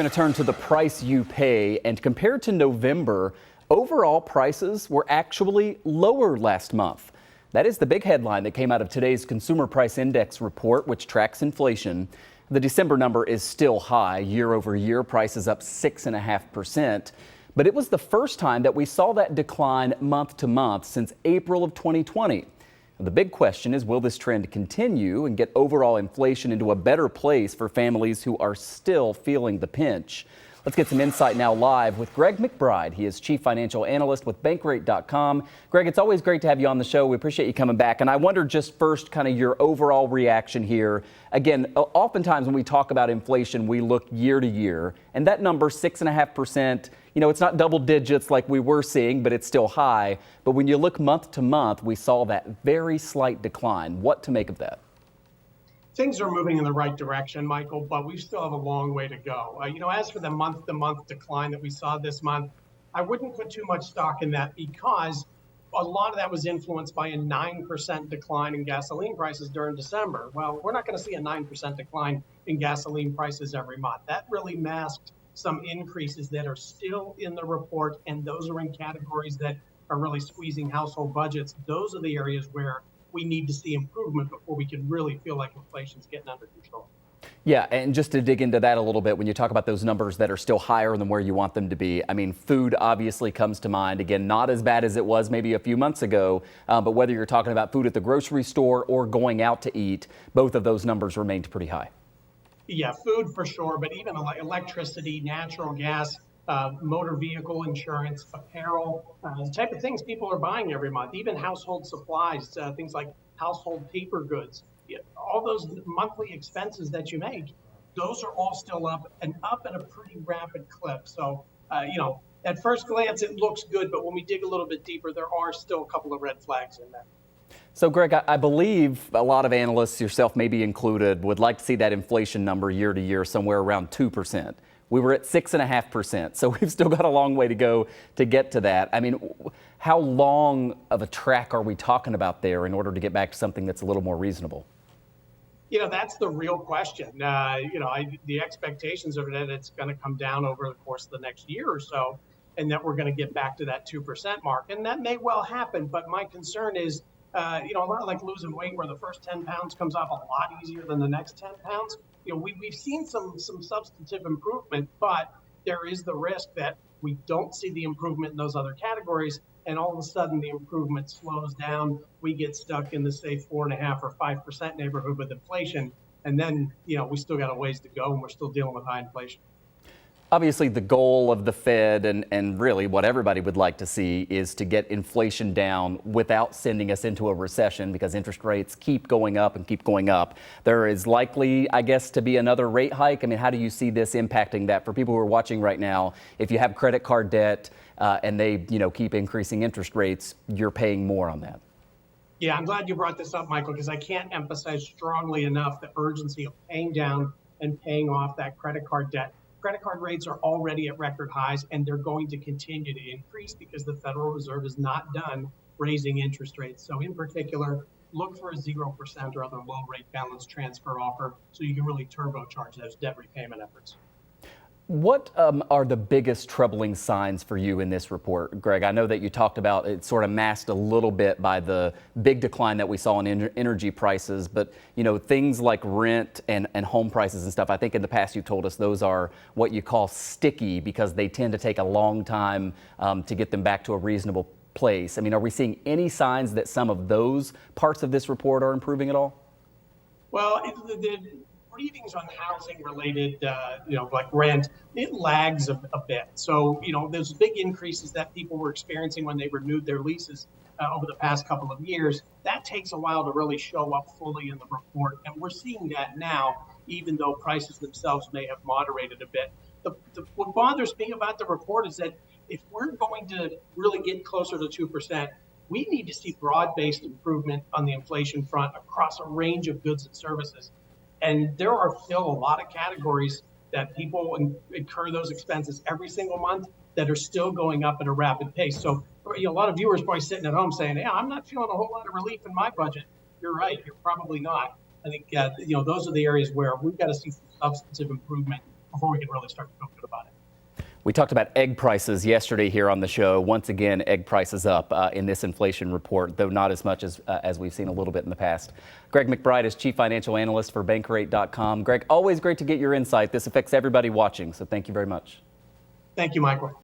We're going to turn to the price you pay, and compared to November, overall prices were actually lower last month. That is the big headline that came out of today's Consumer Price Index report, which tracks inflation. The December number is still high. Year over year, prices up 6.5%. But it was the first time that we saw that decline month to month since April of 2020. The big question is, will this trend continue and get overall inflation into a better place for families who are still feeling the pinch? Let's get some insight now live with Greg McBride. He is Chief Financial Analyst with Bankrate.com. Greg, it's always great to have you on the show. We appreciate you coming back. And I wonder just first kind of your overall reaction here. Again, oftentimes when we talk about inflation, we look year to year. And that number, 6.5%, it's not double digits like we were seeing, but it's still high. But when you look month to month, we saw that very slight decline. What to make of that? Things are moving in the right direction, Michael, but we still have a long way to go. As for the month-to-month decline that we saw this month, I wouldn't put too much stock in that because a lot of that was influenced by a 9% decline in gasoline prices during December. Well, we're not going to see a 9% decline in gasoline prices every month. That really masked some increases that are still in the report, and those are in categories that are really squeezing household budgets. Those are the areas where we need to see improvement before we can really feel like inflation's getting under control. Yeah, and just to dig into that a little bit, when you talk about those numbers that are still higher than where you want them to be, I mean, food obviously comes to mind. Again, not as bad as it was maybe a few months ago, but whether you're talking about food at the grocery store or going out to eat, both of those numbers remained pretty high. Yeah, food for sure, but even electricity, natural gas, motor vehicle insurance, apparel, the type of things people are buying every month, even household supplies, things like household paper goods, all those monthly expenses that you make, those are all still up and up at a pretty rapid clip. So, at first glance, it looks good, but when we dig a little bit deeper, there are still a couple of red flags in there. So, Greg, I believe a lot of analysts, yourself maybe included, would like to see that inflation number year to year somewhere around 2%. We were at 6.5%, so we've still got a long way to go to get to that. I mean, how long of a track are we talking about there in order to get back to something that's a little more reasonable? That's the real question. The expectations are that it's going to come down over the course of the next year or so, and that we're going to get back to that 2% mark. And that may well happen, but my concern is, a lot like losing weight where the first 10 pounds comes off a lot easier than the next 10 pounds. We've seen some substantive improvement, but there is the risk that we don't see the improvement in those other categories, and all of a sudden the improvement slows down. We get stuck in the, say, 4.5% or 5% neighborhood with inflation, and then, we still got a ways to go, and we're still dealing with high inflation. Obviously, the goal of the Fed and really what everybody would like to see is to get inflation down without sending us into a recession, because interest rates keep going up and keep going up. There is likely, I guess, to be another rate hike. I mean, how do you see this impacting that for people who are watching right now? If you have credit card debt and they, keep increasing interest rates, you're paying more on that. Yeah, I'm glad you brought this up, Michael, because I can't emphasize strongly enough the urgency of paying down and paying off that credit card debt. Credit card rates are already at record highs, and they're going to continue to increase because the Federal Reserve is not done raising interest rates. So in particular, look for a 0% or other low rate balance transfer offer so you can really turbocharge those debt repayment efforts. What are the biggest troubling signs for you in this report, Greg? I know that you talked about it sort of masked a little bit by the big decline that we saw in energy prices, but things like rent and home prices and stuff, I think in the past you told us those are what you call sticky because they tend to take a long time to get them back to a reasonable place. I mean, are we seeing any signs that some of those parts of this report are improving at all? Well, the readings on housing related, like rent, it lags a bit. So, those big increases that people were experiencing when they renewed their leases over the past couple of years, that takes a while to really show up fully in the report. And we're seeing that now, even though prices themselves may have moderated a bit. What bothers me about the report is that if we're going to really get closer to 2%, we need to see broad-based improvement on the inflation front across a range of goods and services. And there are still a lot of categories that people incur those expenses every single month that are still going up at a rapid pace. So a lot of viewers probably sitting at home saying, I'm not feeling a whole lot of relief in my budget. You're right. You're probably not. I think, those are the areas where we've got to see some substantive improvement before we can really start to feel good about it. We talked about egg prices yesterday here on the show. Once again, egg prices up in this inflation report, though not as much as we've seen a little bit in the past. Greg McBride is Chief Financial Analyst for Bankrate.com. Greg, always great to get your insight. This affects everybody watching, so thank you very much. Thank you, Michael.